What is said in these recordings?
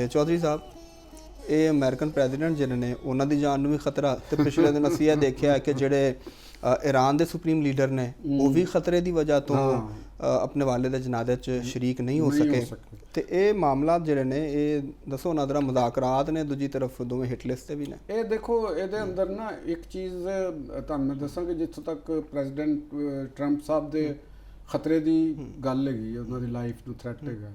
ਤੇ ਚੌਧਰੀ ਸਾਹਿਬ ਇਹ American president ਜਿਹੜੇ ਨੇ ਉਹਨਾਂ ਦੀ ਜਾਨ ਨੂੰ ਵੀ ਖਤਰਾ, ਤੇ ਪਿਛਲੇ ਦਿਨ ਅਸੀਂ ਇਹ ਦੇਖਿਆ ਕਿ ਜਿਹੜੇ ਈਰਾਨ ਦੇ ਸੁਪਰੀਮ ਲੀਡਰ ਨੇ ਉਹ ਵੀ ਖਤਰੇ ਦੀ ਵਜ੍ਹਾ ਤੋਂ ਆਪਣੇ ਵਾਲੇ ਦੇ ਜਨਾਜ਼ੇ 'ਚ ਸ਼ਰੀਕ ਨਹੀਂ ਹੋ ਸਕੇ। ਤੇ ਇਹ ਮਾਮਲਾ ਜਿਹੜੇ ਨੇ ਇਹ ਦੱਸੋ ਨਾ ਜ਼ਰਾ ਮੁਜ਼ਾਕਰਾਤ ਨੇ, ਦੂਜੀ ਤਰਫ ਦੋਵੇਂ ਹਿੱਟ ਲਿਸਟ ਤੇ ਵੀ ਨੇ। ਇਹ ਦੇਖੋ ਇਹਦੇ ਅੰਦਰ ਨਾ ਇੱਕ ਚੀਜ਼ ਤੁਹਾਨੂੰ ਮੈਂ ਦੱਸਾਂ ਕਿ ਜਿੱਥੋਂ ਤੱਕ ਪ੍ਰੈਜ਼ੀਡੈਂਟ ਟਰੰਪ ਸਾਹਿਬ ਦੇ ਖਤਰੇ ਦੀ ਗੱਲ ਹੈਗੀ, ਉਹਨਾਂ ਦੀ ਲਾਈਫ ਨੂੰ ਥ੍ਰੈਟ ਹੈਗਾ,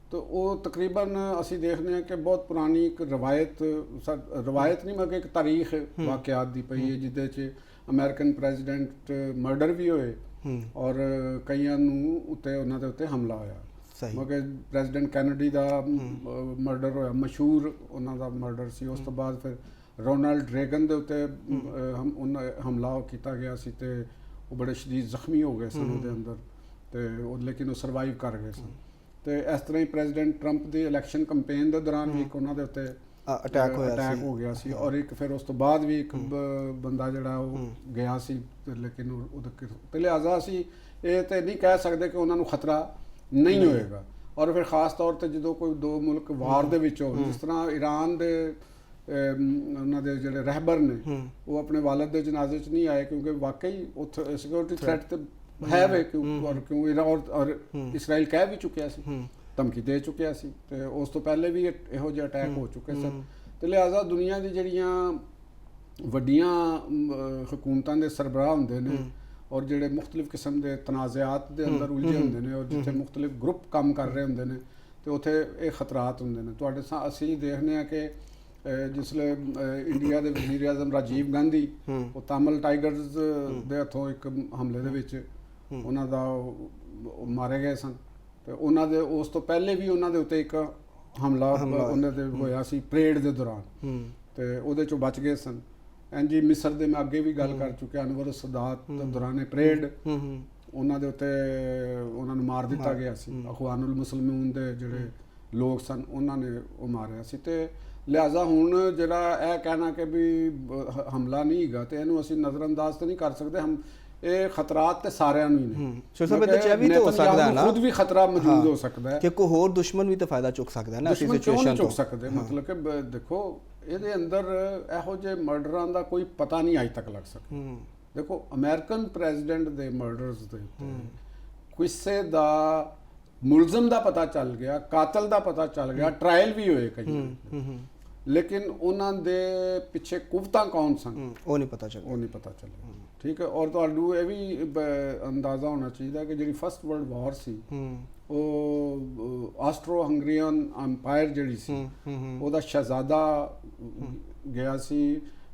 तो वो तकरीबन असी देखने हैं कि बहुत पुरानी एक रवायत नहीं मैं एक तारीख वाकयात दी पई है जिदे च अमेरिकन प्रेजिडेंट मर्डर भी होए और कईयां नूं उत्ते उन्हां दे उत्ते हमला होया। मगर प्रेजिडेंट कैनेडी दा मर्डर होया, मशहूर उन्हां दा मर्डर सी। उस तो बाद फिर रोनाल्ड रेगन दे उत्ते हमला कीता गया सी ते वो बड़े शदीद जख्मी हो गए सन उहदे अंदर, ते लेकिन वो सर्वाइव कर गए सन। तो इस तरह ही प्रेजिडेंट ट्रंप की इलैक्शन कंपेन के दौरान भी एक उन्होंने उत्ते अटैक हो गया सी, और एक फिर उस तो बाद भी एक बंदा जिहड़ा वो गया सी, लेकिन तो लिहाजा असी ये तो नहीं कह सकते कि उन्होंने खतरा नहीं होएगा। और फिर खास तौर पर जो कोई दो मुल्क वार दे विच होवे, जिस तरह ईरान के उन्होंने जिहड़े रहबर ने वो अपने वालिद के जनाजे च नहीं आए क्योंकि वाकई उत्थे सिक्योरिटी थ्रैट तो है वे क्यों और इसराइल कह भी चुकिया सी, धमकी दे चुकिया सी, ते उस तो पहले भी इहो जिहे अटैक हो चुके सन। तो लिहाजा दुनिया की जिहड़ियां वड्डियां हुकूमतां दे सरबराह हुंदे ने और जिहड़े मुख्तलिफ किस्म के तनाज़ात दे अंदर उलझे हुंदे ने और जिथे मुख्तलिफ ग्रुप काम कर रहे हुंदे ने ते उत्थे ये खतरात हुंदे ने। तुहाडे असीं देखने आ कि जिसले इंडिया के वज़ीर आज़म राजीव गांधी वो तामिल टाइगर्स दे हथों एक हमले दे विच उन्हां दा मारे गए सन, तो उन्हां दे उस तो पहले भी उन्हां दे उत्ते एक हमला उन्हां दे होया सी परेड दे दौरान, तो उहदे चों बच गए सन। इंज ही मिस्र दे मैं अगे भी गल कर चुके, अनवर सदात दौरान परेड उन्हां दे उत्ते उन्हां नूं मार दिता गया सी। अखवानुल मुसलमीन दे जिहड़े लोग सन उन्हां ने वो मारिया सी। ते लिहाजा हुण जिहड़ा यह कहना कि भी हमला नहीं हैगा तो इहनूं असीं नज़रअंदाज तो नहीं कर सकते। हम ये खतरात ते सारिਆਂ ਨੂੰ ਹੀ ਨੇ, खुद भी खतरा मौजूद हो सकता है कि कोई होर दुश्मन भी तो फायदा चुक सकता है ना इस सिचुएशन चुक सकते। मतलब कि देखो ਇਹਦੇ ਅੰਦਰ ਇਹੋ ਜਿਹੇ ਮਰਡਰਾਂ ਦਾ ਕੋਈ ਪਤਾ ਨਹੀਂ ਅਜੇ ਤੱਕ ਲੱਗ ਸਕਿਆ। ਦੇਖੋ ਅਮਰੀਕਨ ਪ੍ਰੈਜ਼ੀਡੈਂਟ ਦੇ ਮਰਡਰਸ ਦੇ ਕਿਸੇ ਦਾ ਮੁਲਜ਼ਮ ਦਾ ਪਤਾ ਚੱਲ ਗਿਆ, ਕਾਤਲ ਦਾ ਪਤਾ ਚੱਲ ਗਿਆ, ਟ੍ਰਾਇਲ ਵੀ ਹੋਏ ਕਈ, लेकिन उन्होंने पिछे कुवतां कौन सन वो नहीं पता चला। ठीक है, और तुहानू ये भी अंदाज़ा होना चाहिए कि जी फर्स्ट वर्ल्ड वॉर सी वो ऑस्ट्रो हंगरीयन अंपायर जिहड़ी सी उहदा शहजादा गया सी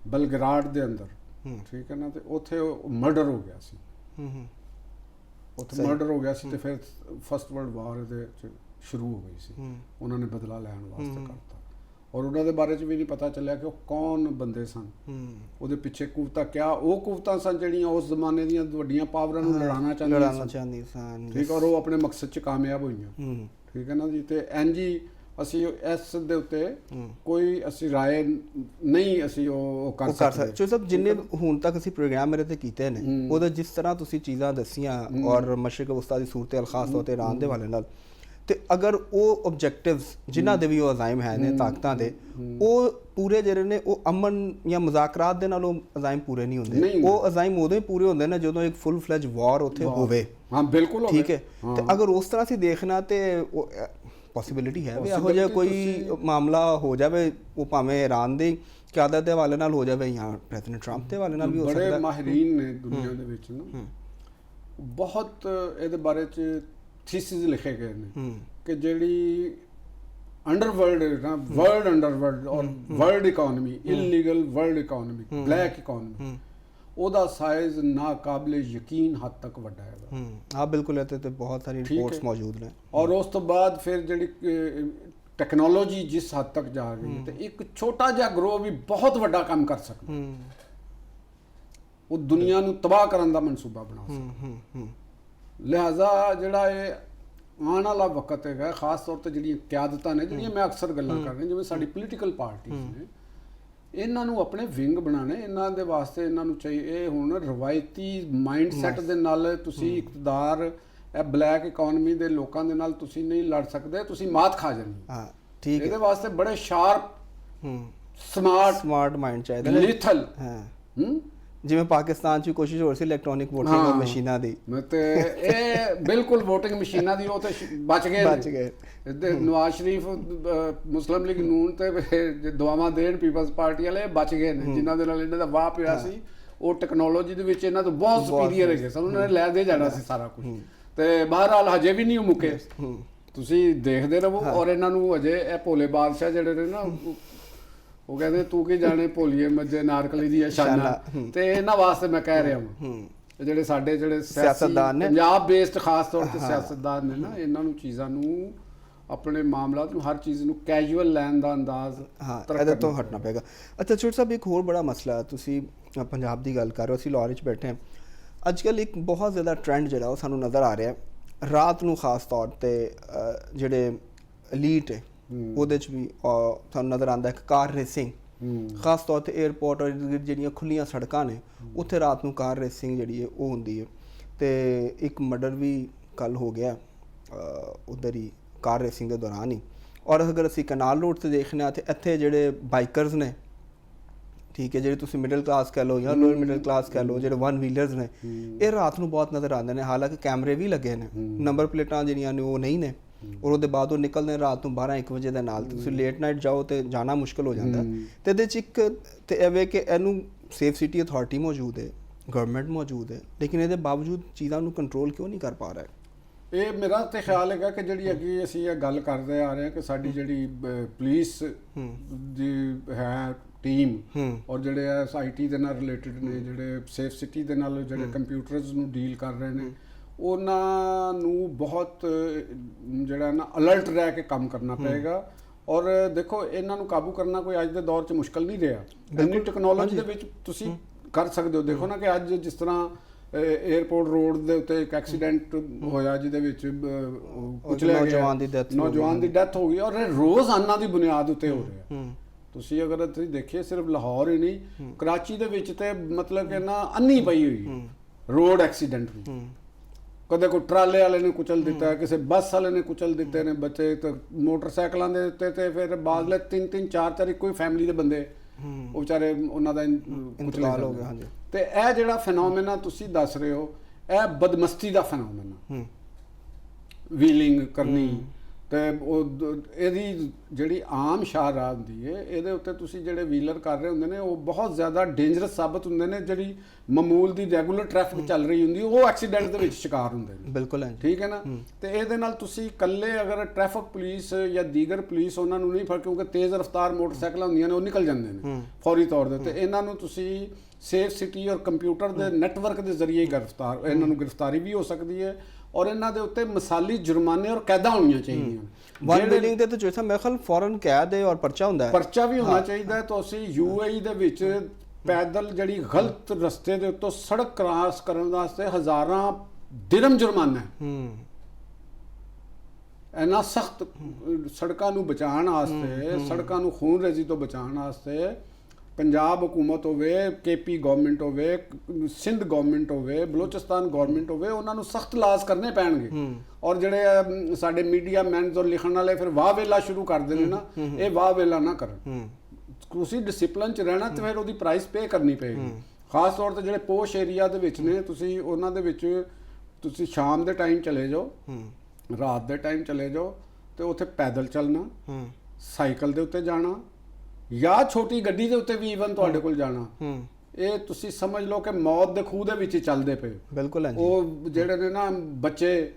बलग्राड दे अंदर, ठीक है ना, तो उत्थे मर्डर हो गया सी, उत्थे मर्डर हो गया सी, तो फिर फर्स्ट वर्ल्ड वॉर दे शुरू हो गई सी। उन्होंने बदला लैण वास्ते करता और उन्होंने बारे भी नहीं पता चलिया कि वो कौन बंदे सन, ਉਹਦੇ ਪਿੱਛੇ ਕੁਵਤਾਂ क्या वो कुवतां सन ਜਿਹੜੀਆਂ ਉਸ ਜ਼ਮਾਨੇ ਦੀਆਂ ਵੱਡੀਆਂ ਪਾਵਰਾਂ ਨੂੰ ਲੜਾਉਣਾ ਚਾਹੁੰਦੀਆਂ ਸਨ, ਠੀਕ, ਔਰ ਉਹ ਆਪਣੇ ਮਕਸਦ 'ਚ ਕਾਮਯਾਬ ਹੋਈਆਂ। ਠੀਕ ਹੈ ਨਾ ਜੀ, ਤੇ ਇੰਜ ਹੀ ਅਸੀਂ ਇਸ ਦੇ ਉੱਤੇ ਕੋਈ ਅਸੀਂ ਰਾਏ ਨਹੀਂ ਅਸੀਂ ਉਹ ਕਰ ਸਕਦੇ। ਚੋ ਸਭ ਜਿੰਨੇ ਹੁਣ ਤੱਕ ਅਸੀਂ ਪ੍ਰੋਗਰਾਮ ਮੇਰੇ ਤੇ ਕੀਤੇ ਨੇ ਉਹਦੇ ਜਿਸ ਤਰ੍ਹਾਂ ਤੁਸੀਂ ਚੀਜ਼ਾਂ ਦੱਸੀਆਂ ਔਰ ਮਸ਼ਰਕ ਵਸਤਾ ਦੀ ਸੂਰਤ ਹਾਲ ਖਾਸ ਤੌਰ ਤੇ ਈਰਾਨ ਦੇ ਵਾਲੇ ਨਾਲ, ਤੇ ਅਗਰ ਉਹ ਆਬਜੈਕਟਿਵਸ ਜਿਨ੍ਹਾਂ ਦੇ ਵੀ ਉਹ ਅਜ਼ਾਇਮ ਹੈ ਨੇ ਤਾਕਤਾਂ ਦੇ ਉਹ ਪੂਰੇ ਜਿਹੜੇ ਨੇ ਉਹ ਅਮਨ ਜਾਂ ਮੁਜ਼ਾਕਰਾਤ ਦੇ ਨਾਲ ਉਹ ਅਜ਼ਾਇਮ ਪੂਰੇ ਨਹੀਂ ਹੁੰਦੇ। ਉਹ ਅਜ਼ਾਇਮ ਉਦੋਂ ਹੀ ਪੂਰੇ ਹੁੰਦੇ ਨੇ ਜਦੋਂ ਇੱਕ ਫੁੱਲ ਫਲੈਜ ਵਾਰ ਉੱਥੇ ਹੋਵੇ। ਹਾਂ ਬਿਲਕੁਲ, ਠੀਕ ਹੈ। ਤੇ ਅਗਰ ਉਸ ਤਰ੍ਹਾਂ ਅਸੀਂ ਦੇਖਣਾ ਤੇ ਪੋਸੀਬਿਲਿਟੀ ਹੈ ਵੀ ਇਹੋ ਜਿਹਾ ਕੋਈ ਮਾਮਲਾ ਹੋ ਜਾਵੇ, ਉਹ ਭਾਵੇਂ ਈਰਾਨ ਦੀ ਕਿਆਦਤ ਦੇ ਹਵਾਲੇ ਨਾਲ ਹੋ ਜਾਵੇ ਜਾਂ ਪ੍ਰੈਜ਼ੀਡੈਂਟ ਟਰੰਪ ਦੇ ਹਵਾਲੇ ਨਾਲ ਵੀ ਹੋ ਸਕਦਾ। ਬੜੇ ਮਾਹਿਰੀਨ ਨੇ ਦੁਨੀਆ ਦੇ ਵਿੱਚ ਨਾ, ਬਹੁਤ ਇਹਦੇ ਬਾਰੇ 'ਚ ਥੀਸਿਸ ਲਿਖੇ ਗਏ ਨੇ ਕਿ ਜਿਹੜੀ ਅੰਡਰਵਰਲਡ ਨਾ ਵਰਲਡ ਅੰਡਰਵਰਲਡ ਔਰ world economy, illegal world economy, black economy, ਉਹਦਾ ਸਾਈਜ਼ ਨਾਕਾਬਲੇ ਯਕੀਨ ਹੱਦ ਤੱਕ ਵੱਡਾ ਹੈਗਾ। ਹਾਂ ਬਿਲਕੁਲ, ਇੱਥੇ ਤੇ ਬਹੁਤ ਸਾਰੀ ਰਿਪੋਰਟਸ ਮੌਜੂਦ ਨੇ। ਔਰ ਉਸ ਤੋਂ ਬਾਅਦ ਫਿਰ ਜਿਹੜੀ ਟੈਕਨੋਲੋਜੀ ਜਿਸ ਹੱਦ ਤੱਕ ਜਾ ਗਈ ਤੇ ਇੱਕ ਛੋਟਾ ਜਿਹਾ ਗਰੋਹ ਵੀ ਬਹੁਤ ਵੱਡਾ ਕੰਮ ਕਰ ਸਕਦਾ, ਉਹ ਦੁਨੀਆ ਨੂੰ ਤਬਾਹ ਕਰਨ ਦਾ ਮਨਸੂਬਾ ਬਣਾ ਸਕਦਾ। लिहाजा जिहड़ा ये आने वाला वक्त है खास तौर पर जिहड़ियां क्यादतां ने जिहड़ियां मैं अक्सर गल्लां कर रहा जिवें साडी पोलीटिकल पार्टीज़ ने इन्हां नूं अपने विंग बनाने, इन्हां दे वास्ते इन्हां नूं चाहिए हुण रवायती माइंड सैट दे नाल तुसीं इकतदार ब्लैक इकोनमी दे लोकां दे नाल तुसीं नहीं लड़ सकदे, तुसीं मात खा जानी। ਠੀਕ ਹੈ। ਇਹਦੇ ਵਾਸਤੇ ਬੜੇ ਸ਼ਾਰਪ ਸਮਾਰਟ ਸਮਾਰਟ ਮਾਈਂਡ ਚਾਹੀਦਾ ਲਿਥਲ ਹਾਂ ਜਿਵੇਂ ਪਾਕਿਸਤਾਨ 'ਚ ਵੀ ਕੋਸ਼ਿਸ਼ ਹੋ ਰਹੀ ਸੀ ਇਲੈਕਟ੍ਰੋਨਿਕ ਵੋਟਿੰਗ ਮਸ਼ੀਨਾਂ ਦੀ ਤੇ ਇਹ ਬਿਲਕੁਲ VOTING ਮਸ਼ੀਨਾਂ ਦੀ ਉਹ ਤੇ ਬਚ ਗਏ ਤੇ ਨਵਾਜ਼ ਸ਼ਰੀਫ ਮੁਸਲਿਮ ਲੀਗ ਨੂਨ ਤੇ ਦੁਆਵਾਂ ਦੇਣ ਪੀਪਲਸ ਪਾਰਟੀ ਵਾਲੇ ਬਚ ਗਏ ਨੇ ਜਿਨ੍ਹਾਂ ਦੇ ਨਾਲ ਇਹਨਾਂ ਦਾ ਵਾਹ ਪਿਆ ਸੀ ਉਹ ਟੈਕਨੋਲੋਜੀ ਦੇ ਵਿੱਚ ਇਹਨਾਂ ਤੋਂ ਬਹੁਤ ਸੁਪੀਰੀਅਰ ਹੈਗੇ ਸਨ ਉਹਨਾਂ ਨੇ ਲੈ ਦੇ ਜਾਣਾ ਸੀ ਸਾਰਾ ਕੁਝ ਤੇ ਬਹਰਹਾਲ ਹਜੇ ਵੀ ਨਹੀਂ ਉਹ ਮੁੱਕੇ ਤੁਸੀਂ ਦੇਖਦੇ ਰਹੋ ਔਰ ਇਹਨਾਂ ਨੂੰ ਅਜੇ ਇਹ ਭੋਲੇ ਬਾਦਸ਼ਾਹ ਜਿਹੜੇ ਨੇ ਨਾ ਉਹ ਕਹਿੰਦੇ ਤੂੰ ਕੀ ਜਾਣੇ ਭੋਲੀਏ ਮੱਝੇ ਨਾਰਕਲੀ ਦੀ ਸ਼ਾਨਾ ਤੇ ਇਹਨਾਂ ਵਾਸਤੇ ਮੈਂ ਕਹਿ ਰਿਹਾ ਹਾਂ ਜਿਹੜੇ ਸਾਡੇ ਜਿਹੜੇ ਸਿਆਸਤਦਾਨ ਨੇ ਪੰਜਾਬ ਬੇਸਡ ਖਾਸ ਤੌਰ ਤੇ ਸਿਆਸਤਦਾਨ ਨੇ ਨਾ ਇਹਨਾਂ ਨੂੰ ਚੀਜ਼ਾਂ ਨੂੰ ਆਪਣੇ ਮਾਮਲਾਤ ਨੂੰ ਹਰ ਚੀਜ਼ ਨੂੰ ਕੈਜੂਅਲ ਲੈਣ ਦਾ ਅੰਦਾਜ਼ ਇਹਦੇ ਤੋਂ ਹਟਣਾ ਪਏਗਾ। ਅੱਛਾ ਛੋਟਾ ਸਾਹਿਬ ਇੱਕ ਹੋਰ ਬੜਾ ਮਸਲਾ ਤੁਸੀਂ ਪੰਜਾਬ ਦੀ ਗੱਲ ਕਰ ਰਹੇ ਹੋ ਅਸੀਂ ਲਾਹੌਰ ਵਿੱਚ ਬੈਠੇ ਹਾਂ ਅੱਜ ਕੱਲ੍ਹ ਇੱਕ ਬਹੁਤ ਜ਼ਿਆਦਾ ਟ੍ਰੈਂਡ ਜਿਹੜਾ ਉਹ ਸਾਨੂੰ ਨਜ਼ਰ ਆ ਰਿਹਾ ਰਾਤ ਨੂੰ ਖਾਸ ਤੌਰ ਤੇ ਜਿਹੜੇ ਐਲੀਟ ਹੈ ਉਹਦੇ 'ਚ ਵੀ ਸਾਨੂੰ ਨਜ਼ਰ ਆਉਂਦਾ ਇੱਕ ਕਾਰ ਰੇਸਿੰਗ ਖਾਸ ਤੌਰ ਤੇ ਏਅਰਪੋਰਟ ਔਰ ਜਿਹੜੀਆਂ ਖੁੱਲੀਆਂ ਸੜਕਾਂ ਨੇ ਉੱਥੇ ਰਾਤ ਨੂੰ ਕਾਰ ਰੇਸਿੰਗ ਜਿਹੜੀ ਹੈ ਉਹ ਹੁੰਦੀ ਹੈ ਤੇ ਇੱਕ ਮਰਡਰ ਵੀ ਕੱਲ੍ਹ ਹੋ ਗਿਆ ਉੱਧਰ ਹੀ ਕਾਰ ਰੇਸਿੰਗ ਦੇ ਦੌਰਾਨ ਹੀ ਔਰ ਅਗਰ ਅਸੀਂ ਕਨਾਲ ਰੋਡ 'ਤੇ ਦੇਖਦੇ ਹਾਂ ਤੇ ਇੱਥੇ ਜਿਹੜੇ ਬਾਈਕਰਸ ਨੇ ਠੀਕ ਹੈ ਜਿਹੜੇ ਤੁਸੀਂ ਮਿਡਲ ਕਲਾਸ ਕਹਿ ਲਓ ਜਾਂ ਲੋਅਰ ਮਿਡਲ ਕਲਾਸ ਕਹਿ ਲਓ ਜਿਹੜੇ ਵਨ ਵੀਲਰਸ ਨੇ ਇਹ ਰਾਤ ਨੂੰ ਬਹੁਤ ਨਜ਼ਰ ਆਉਂਦੇ ਨੇ ਹਾਲਾਂਕਿ ਕੈਮਰੇ ਵੀ ਲੱਗੇ ਨੇ ਨੰਬਰ ਪਲੇਟਾਂ ਜਿਹੜੀਆਂ ਨੇ ਉਹ ਨਹੀਂ ਨੇ ਔਰ ਉਹਦੇ ਬਾਅਦ ਉਹ ਨਿਕਲਦੇ ਰਾਤ ਨੂੰ 12-1 ਵਜੇ ਦੇ ਨਾਲ ਤੁਸੀਂ ਲੇਟ ਨਾਈਟ ਜਾਓ ਤੇ ਜਾਣਾ ਮੁਸ਼ਕਿਲ ਹੋ ਜਾਂਦਾ ਤੇ ਇਹਦੇ 'ਚ ਇੱਕ ਤੇ ਐਵੇਂ ਕਿ ਇਹਨੂੰ ਸੇਫ ਸਿਟੀ ਅਥਾਰਟੀ ਮੌਜੂਦ ਹੈ ਗਵਰਨਮੈਂਟ ਮੌਜੂਦ ਹੈ ਲੇਕਿਨ ਇਹਦੇ ਬਾਵਜੂਦ ਚੀਜ਼ਾਂ ਨੂੰ ਕੰਟਰੋਲ ਕਿਉਂ ਨਹੀਂ ਕਰ ਪਾ ਰਿਹਾ ਇਹ ਮੇਰਾ ਤੇ ਖਿਆਲ ਹੈਗਾ ਕਿ ਜਿਹੜੀ ਅੱਗੇ ਅਸੀਂ ਇਹ ਗੱਲ ਕਰਦੇ ਆ ਰਹੇ ਹਾਂ ਕਿ ਸਾਡੀ ਜਿਹੜੀ ਪੁਲਿਸ ਦੀ ਹੈ ਟੀਮ ਔਰ ਜਿਹੜੇ IT ਦੇ ਨਾਲ ਰਿਲੇਟਡ ਨੇ ਜਿਹੜੇ ਸੇਫ ਸਿਟੀ ਦੇ ਨਾਲ ਜਿਹੜੇ ਕੰਪਿਊਟਰਸ ਨੂੰ ਡੀਲ ਕਰ ਰਹੇ ਨੇ ਉਹਨਾਂ ਨੂੰ ਬਹੁਤ ਜਿਹੜਾ ਨਾ ਅਲਰਟ ਰਹਿ ਕੇ ਕੰਮ ਕਰਨਾ ਪਏਗਾ ਔਰ ਦੇਖੋ ਇਹਨਾਂ ਨੂੰ ਕਾਬੂ ਕਰਨਾ ਕੋਈ ਅੱਜ ਦੇ ਦੌਰ 'ਚ ਮੁਸ਼ਕਲ ਨਹੀਂ ਰਿਹਾ ਇੰਨੀ ਟੈਕਨੋਲੋਜੀ ਦੇ ਵਿੱਚ ਤੁਸੀਂ ਕਰ ਸਕਦੇ ਹੋ ਦੇਖੋ ਨਾ ਕਿ ਅੱਜ ਜਿਸ ਤਰ੍ਹਾਂ 에ਅਰਪੋਰਟ ਰੋਡ ਦੇ ਉੱਤੇ ਇੱਕ ਐਕਸੀਡੈਂਟ ਹੋਇਆ ਜਿਹਦੇ ਵਿੱਚ ਕੁਚਲਿਆ ਗਿਆ ਨੌਜਵਾਨ ਦੀ ਡੈਥ ਹੋ ਗਈ ਔਰ ਇਹ ਰੋਜ਼ਾਨਾ ਦੀ ਬੁਨਿਆਦ ਉੱਤੇ ਹੋ ਰਿਹਾ ਤੁਸੀਂ ਅਗਰ ਤੁਸੀਂ ਦੇਖੀਏ ਸਿਰਫ ਲਾਹੌਰ ਹੀ ਨਹੀਂ ਕਰਾਚੀ ਦੇ ਵਿੱਚ ਤੇ ਮਤਲਬ ਕਿ ਨਾ ਅੰਨੀ ਪਈ ਹੋਈ ਰੋਡ ਐਕਸੀਡੈਂਟ ਨੂੰ ਕਦੇ ਕੋਈ ਟਰਾਲੇ ਵਾਲੇ ਨੇ ਕੁਚਲ ਦਿੱਤਾ ਕਿਸੇ ਬੱਸ ਵਾਲੇ ਨੇ ਕੁਚਲ ਦਿੱਤੇ ਨੇ ਬੱਚੇ ਤੇ ਮੋਟਰਸਾਈਕਲਾਂ ਦੇ ਉੱਤੇ ਤੇ ਫਿਰ ਬਾਅਦ 3-3 4-4 ਇੱਕੋ ਹੀ ਫੈਮਿਲੀ ਦੇ ਬੰਦੇ ਉਹ ਵਿਚਾਰੇ ਉਹਨਾਂ ਦਾ ਇੰਤਕਾਲ ਹੋ ਗਿਆ ਹਾਂਜੀ ਤੇ ਇਹ ਜਿਹੜਾ ਫੈਨੋਮੇਨਾ ਤੁਸੀਂ ਦੱਸ ਰਹੇ ਹੋ ਇਹ ਬਦਮਸਤੀ ਦਾ ਫੈਨੋਮੇਨਾ ਵੀਲਿੰਗ ਕਰਨੀ ਤੇ ਉਹ ਇਹਦੀ ਜਿਹੜੀ ਆਮ ਸ਼ਾਹਰਾਹ ਹੁੰਦੀ ਹੈ ਇਹਦੇ ਉੱਤੇ ਤੁਸੀਂ ਜਿਹੜੇ ਵੀਲਰ ਕਰ ਰਹੇ ਹੁੰਦੇ ਨੇ ਉਹ ਬਹੁਤ ਜ਼ਿਆਦਾ ਡੇਂਜਰਸ ਸਾਬਤ ਹੁੰਦੇ ਨੇ ਜਿਹੜੀ ਮਾਮੂਲ ਦੀ ਰੈਗੂਲਰ ਟ੍ਰੈਫਿਕ ਚੱਲ ਰਹੀ ਹੁੰਦੀ ਉਹ ਐਕਸੀਡੈਂਟ ਦੇ ਵਿੱਚ ਸ਼ਿਕਾਰ ਹੁੰਦੇ ਨੇ ਬਿਲਕੁਲ ਠੀਕ ਹੈ ਨਾ ਤੇ ਇਹਦੇ ਨਾਲ ਤੁਸੀਂ ਇਕੱਲੇ ਅਗਰ ਟ੍ਰੈਫਿਕ ਪੁਲਿਸ ਜਾਂ ਦੀਗਰ ਪੁਲਿਸ ਉਹਨਾਂ ਨੂੰ ਨਹੀਂ ਫੜ ਕਿਉਂਕਿ ਤੇਜ਼ ਰਫ਼ਤਾਰ ਮੋਟਰਸਾਈਕਲਾਂ ਹੁੰਦੀਆਂ ਨੇ ਉਹ ਨਿਕਲ ਜਾਂਦੇ ਨੇ ਫੌਰੀ ਤੌਰ ਦੇ ਉੱਤੇ ਇਹਨਾਂ ਨੂੰ ਤੁਸੀਂ ਸੇਫ ਸਿਟੀ ਔਰ ਕੰਪਿਊਟਰ ਦੇ ਨੈਟਵਰਕ ਦੇ ਜ਼ਰੀਏ ਇਹਨਾਂ ਨੂੰ ਗ੍ਰਿਫਤਾਰੀ ਵੀ ਹੋ ਸਕਦੀ ਹੈ ਔਰ ਇਹਨਾਂ ਦੇ ਉੱਤੇ ਮਿਸਾਲੀ ਜੁਰਮਾਨੇ ਔਰ ਕੈਦਾਂ ਹੋਣੀਆਂ ਚਾਹੀਦੀਆਂ ਵਨ ਬਿਲਿੰਗ ਦੇ ਤਾਂ ਜੈਸਾ ਮੇਰੇ ਖਿਆਲ ਫੌਰਨ ਕੈਦ ਹੈ ਔਰ ਪਰਚਾ ਹੁੰਦਾ ਹੈ ਪਰਚਾ ਵੀ ਹੋਣਾ ਚਾਹੀਦਾ ਹੈ ਤੁਸੀਂ UAE ਦੇ ਵਿੱਚ ਪੈਦਲ ਜਿਹੜੀ ਗਲਤ ਰਸਤੇ ਦੇ ਉੱਤੋਂ ਸੜਕ ਕ੍ਰਾਸ ਕਰਨ ਵਾਸਤੇ ਹਜ਼ਾਰਾਂ ਦਿਰਹਮ ਜੁਰਮਾਨਾ ਇੰਨਾ ਸਖਤ ਸੜਕਾਂ ਨੂੰ ਬਚਾਉਣ ਵਾਸਤੇ ਸੜਕਾਂ ਨੂੰ ਖੂਨਰੇਜ਼ੀ ਤੋਂ ਬਚਾਉਣ ਵਾਸਤੇ ਪੰਜਾਬ ਹੁਕੂਮਤ ਹੋਵੇ KP ਗਵਰਨਮੈਂਟ ਹੋਵੇ ਸਿੰਧ ਗਵਰਨਮੈਂਟ ਹੋਵੇ ਬਲੋਚਿਸਤਾਨ ਗਵਰਨਮੈਂਟ ਹੋਵੇ ਉਹਨਾਂ ਨੂੰ ਸਖਤ ਲਾਜ਼ ਕਰਨੇ ਪੈਣਗੇ ਔਰ ਜਿਹੜੇ ਸਾਡੇ ਮੀਡੀਆ ਮੈਨਸ ਔਰ ਲਿਖਣ ਵਾਲੇ ਫਿਰ ਵਾਹ ਵੇਲਾ ਸ਼ੁਰੂ ਕਰਦੇ ਨੇ ਨਾ ਇਹ ਵਾਹ ਵੇਲਾ ਨਾ ਕਰਨ ਤੁਸੀਂ ਡਿਸਪਲਿਨ 'ਚ ਰਹਿਣਾ ਤੇ ਫਿਰ ਉਹਦੀ ਪ੍ਰਾਈਸ ਪੇ ਕਰਨੀ ਪਏਗੀ ਖਾਸ ਤੌਰ ਤੇ ਜਿਹੜੇ ਪੋਸ਼ ਏਰੀਆ ਦੇ ਵਿੱਚ ਨੇ ਤੁਸੀਂ ਉਹਨਾਂ ਦੇ ਵਿੱਚ ਤੁਸੀਂ ਸ਼ਾਮ ਦੇ ਟਾਈਮ ਚਲੇ ਜਾਓ ਰਾਤ ਦੇ ਟਾਈਮ ਚਲੇ ਜਾਓ ਤੇ ਉੱਥੇ ਪੈਦਲ ਚੱਲਣਾ ਸਾਈਕਲ ਦੇ ਉੱਤੇ ਜਾਣਾ ਜਾਂ ਛੋਟੀ ਗੱਡੀ ਦੇ ਉੱਤੇ ਵੀ ਈਵਨ ਤੁਹਾਡੇ ਕੋਲ ਜਾਣਾ ਇਹ ਤੁਸੀਂ ਸਮਝ ਲਓ ਕਿ ਮੌਤ ਦੇ ਖੂਹ ਦੇ ਵਿੱਚ ਚੱਲਦੇ ਪਏ ਬਿਲਕੁਲ ਹਾਂਜੀ ਉਹ ਜਿਹੜੇ ਨੇ ਨਾ ਬੱਚੇ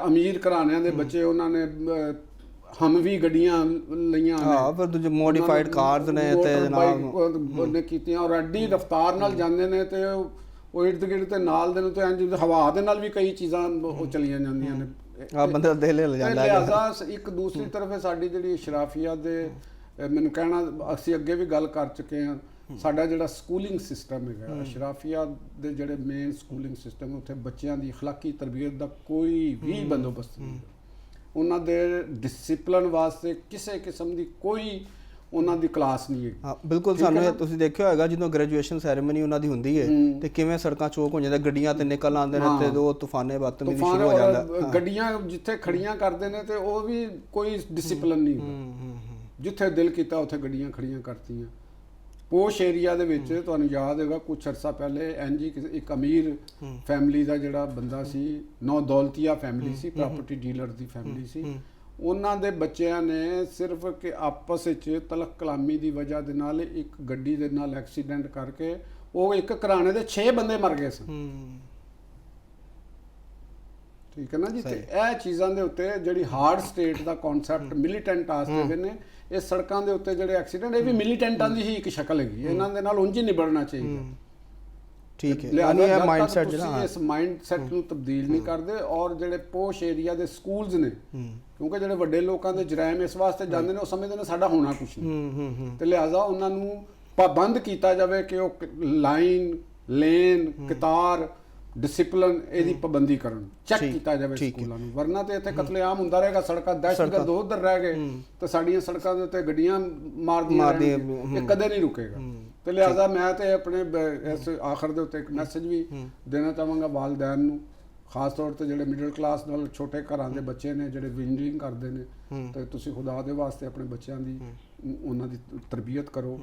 ਅਮੀਰ ਘਰਾਣਿਆਂ ਦੇ ਬੱਚੇ ਉਹਨਾਂ ਨੇ ਹਮਵੀ ਗੱਡੀਆਂ ਲਈਆਂ ਨੇ ਹਾਂ ਫਿਰ ਦੂਜੇ ਮੋਡੀਫਾਈਡ ਕਾਰਸ ਨੇ ਤੇ ਜਨਾਬ ਨੇ ਕੀਤੀਆਂ ਔਰ ਐਡੀ ਰਫ਼ਤਾਰ ਨਾਲ ਜਾਂਦੇ ਨੇ ਤੇ ਉਹ ਇਰਦ ਗਿਰਦ ਤੇ ਨਾਲ ਦੇ ਨੂੰ ਤੇ ਇੰਜ ਹਵਾ ਦੇ ਨਾਲ ਵੀ ਕਈ ਚੀਜ਼ਾਂ ਉਹ ਚਲੀਆਂ ਜਾਂਦੀਆਂ ਨੇ ਆ ਬੰਦੇ ਦਾ ਦਿਲ ਹਿੱਲ ਜਾਂਦਾ ਹੈ ਲਿਹਾਜ਼ਾ ਇੱਕ ਦੂਸਰੀ ਤਰਫ ਸਾਡੀ ਜਿਹੜੀ ਸ਼ਰਾਫੀਆ ਦੇ ਮੈਨੂੰ ਕਹਿਣਾ ਅਸੀਂ ਅੱਗੇ ਵੀ ਗੱਲ ਕਰ ਚੁੱਕੇ ਹਾਂ ਸਾਡਾ ਜਿਹੜਾ ਸਕੂਲਿੰਗ ਸਿਸਟਮ ਹੈਗਾ ਅਸ਼ਰਾਫੀਆ ਦੇ ਜਿਹੜੇ ਮੇਨ ਸਕੂਲਿੰਗ ਸਿਸਟਮ ਉੱਥੇ ਬੱਚਿਆਂ ਦੀ ਅਖਲਾਕੀ ਤਰਬੀਅਤ ਦਾ ਕੋਈ ਵੀ ਬੰਦੋਬਸਤ ਨਹੀਂ ਉਹਨਾਂ ਦੇ ਡਿਸਪਲਿਨ ਵਾਸਤੇ ਕਿਸੇ ਕਿਸਮ ਦੀ ਕੋਈ ਉਹਨਾਂ ਦੀ ਕਲਾਸ ਨਹੀਂ ਹੈ। ਹਾਂ ਬਿਲਕੁਲ, ਸਾਨੂੰ ਇਹ ਤੁਸੀਂ ਦੇਖਿਆ ਹੋਏਗਾ ਜਦੋਂ ਗ੍ਰੈਜੂਏਸ਼ਨ ਸੈਰੇਮਨੀ ਉਹਨਾਂ ਦੀ ਹੁੰਦੀ ਹੈ ਤੇ ਕਿਵੇਂ ਸੜਕਾਂ ਚੌਕ ਹੋ ਜਾਂਦੀਆਂ, ਗੱਡੀਆਂ ਤੇ ਨਿਕਲ ਆਉਂਦੇ ਨੇ ਤੇ ਉਹ ਤੂਫਾਨੇ ਬਦਤਮੀਜ਼ੀ ਸ਼ੁਰੂ ਹੋ ਜਾਂਦਾ। ਗੱਡੀਆਂ ਜਿੱਥੇ ਖੜੀਆਂ ਕਰਦੇ ਨੇ ਤੇ ਉਹ ਵੀ ਕੋਈ ਡਿਸਪਲਿਨ ਨਹੀਂ ਹੁੰਦਾ, ਜਿੱਥੇ ਦਿਲ ਕੀਤਾ ਉੱਥੇ ਗੱਡੀਆਂ ਖੜੀਆਂ ਕਰਤੀਆਂ। ਪੋਸ਼ ਏਰੀਆ ਦੇ ਵਿੱਚ ਤੁਹਾਨੂੰ ਯਾਦ ਹੋਵੇਗਾ ਕੁਛ ਅਰਸਾ ਪਹਿਲੇ ਐਨਜੀ ਇੱਕ ਅਮੀਰ ਫੈਮਿਲੀ ਦਾ ਜਿਹੜਾ ਬੰਦਾ ਸੀ, ਨੌ ਦੌਲਤੀਆ ਫੈਮਿਲੀ ਸੀ, ਪ੍ਰਾਪਰਟੀ ਡੀਲਰ ਦੀ ਫੈਮਿਲੀ ਸੀ, ਉਹਨਾਂ ਦੇ ਬੱਚਿਆਂ ਨੇ ਸਿਰਫ ਕਿ ਆਪਸ ਵਿੱਚ ਤਲਕ ਕਲਾਮੀ ਦੀ ਵਜ੍ਹਾ ਦੇ ਨਾਲ ਇੱਕ ਗੱਡੀ ਦੇ ਨਾਲ ਐਕਸੀਡੈਂਟ ਕਰਕੇ ਉਹ ਇੱਕ ਘਰਾਣੇ ਦੇ 6 ਬੰਦੇ ਮਰ ਗਏ ਸਨ। ਠੀਕ ਹੈ ਨਾ ਜੀ। ਤੇ ਇਹ ਚੀਜ਼ਾਂ ਦੇ ਉੱਤੇ ਜਿਹੜੀ ਹਾਰਡ ਸਟੇਟ ਦਾ ਕਨਸੈਪਟ ਮਿਲੀਟੈਂਟ ਆਸਤੇ ਦੇ ਨੇ, ਇਹ ਸੜਕਾਂ ਦੇ ਉੱਤੇ ਜਿਹੜੇ ਐਕਸੀਡੈਂਟ ਇਹ ਵੀ ਮਿਲੀਟੈਂਟਾਂ ਦੀ ਹੀ ਇੱਕ ਸ਼ਕਲ ਹੈਗੀ, ਇਹਨਾਂ ਦੇ ਨਾਲ ਉਂਝ ਹੀ ਨਿਬੜਨਾ ਚਾਹੀਦਾ। ਠੀਕ ਹੈ, ਯਾਨੀ ਇਹ ਮਾਈਂਡਸੈਟ ਜਿਹੜਾ ਇਸ ਮਾਈਂਡਸੈਟ ਨੂੰ ਤਬਦੀਲ ਨਹੀਂ ਕਰਦੇ। ਔਰ ਜਿਹੜੇ ਪੋਸ਼ ਏਰੀਆ ਦੇ ਸਕੂਲਸ ਨੇ, ਕਿਉਂਕਿ ਜਿਹੜੇ ਵੱਡੇ ਲੋਕਾਂ ਦੇ ਜਰਾਇਮ ਇਸ ਵਾਸਤੇ ਜਾਂਦੇ ਨੇ, ਉਹ ਸਮਝਦੇ ਨੇ ਸਾਡਾ ਹੋਣਾ ਕੁਛ ਨਹੀਂ, ਤੇ ਲਿਹਾਜ਼ਾ ਉਹਨਾਂ ਨੂੰ ਪਾਬੰਦ ਕੀਤਾ ਜਾਵੇ ਕਿ ਉਹ ਲਾਈਨ, ਲੇਨ, ਕਤਾਰ, ਡਿਸਪਲਿਨ ਇਹਦੀ ਪਾਬੰਦੀ ਕਰਨ, ਚੈੱਕ ਕੀਤਾ ਜਾਵੇ ਸਕੂਲਾਂ ਨੂੰ। ਵਰਨਾ ਤੇ ਇੱਥੇ ਕਤਲੇਆਮ ਹੁੰਦਾ ਰਹੇਗਾ, ਸੜਕਾਂ ਦਹਿਸ਼ਤਗਰਦ ਉੱਧਰ ਰਹਿ ਗਏ ਤੇ ਸਾਡੀਆਂ ਸੜਕਾਂ ਦੇ ਉੱਤੇ ਗੱਡੀਆਂ ਮਾਰਦੀਆਂ ਰਹਿਣਗੀਆਂ, ਇਹ ਕਦੇ ਨਹੀਂ ਰੁਕੇਗਾ। ਤੇ ਲਿਹਾਜ਼ਾ ਮੈਂ ਤੇ ਆਪਣੇ ਇਸ ਆਖਰ ਦੇ ਉੱਤੇ ਇੱਕ ਮੈਸੇਜ ਵੀ ਦੇਣਾ ਚਾਹਾਂਗਾ ਵਾਲਿदैन ਨੂੰ, ਖਾਸ ਤੌਰ ਤੇ ਜਿਹੜੇ ਮਿਡਲ ਕਲਾਸ ਨਾਲ ਛੋਟੇ ਘਰਾਂ ਦੇ ਬੱਚੇ ਨੇ ਜਿਹੜੇ ਇੰਜੀਨੀਅਰਿੰਗ ਕਰਦੇ ਨੇ, ਤੇ ਤੁਸੀਂ ਖੁਦਾ ਦੇ ਵਾਸਤੇ ਆਪਣੇ ਬੱਚਿਆਂ ਦੀ ਉਹਨਾਂ ਦੀ ਤਰਬੀਅਤ ਕਰੋ,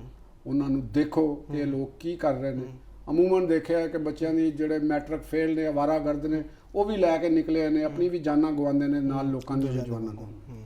ਉਹਨਾਂ ਨੂੰ ਦੇਖੋ ਕਿ ਇਹ ਲੋਕ ਕੀ ਕਰ ਰਹੇ ਨੇ। ਅਮੂਮਨ ਦੇਖਿਆ ਕਿ ਬੱਚਿਆਂ ਦੀ ਜਿਹੜੇ ਮੈਟ੍ਰਿਕ ਫੇਲ ਨੇ, ਅਵਾਰਾਗਰਦ ਨੇ, ਉਹ ਵੀ ਲੈ ਕੇ ਨਿਕਲੇ ਨੇ, ਆਪਣੀ ਵੀ ਜਾਨਾਂ ਗਵਾਉਂਦੇ ਨੇ, ਨਾਲ ਲੋਕਾਂ ਦੀਆਂ ਜਾਨਾਂ ਗਵਾਉਂਦੇ ਨੇ।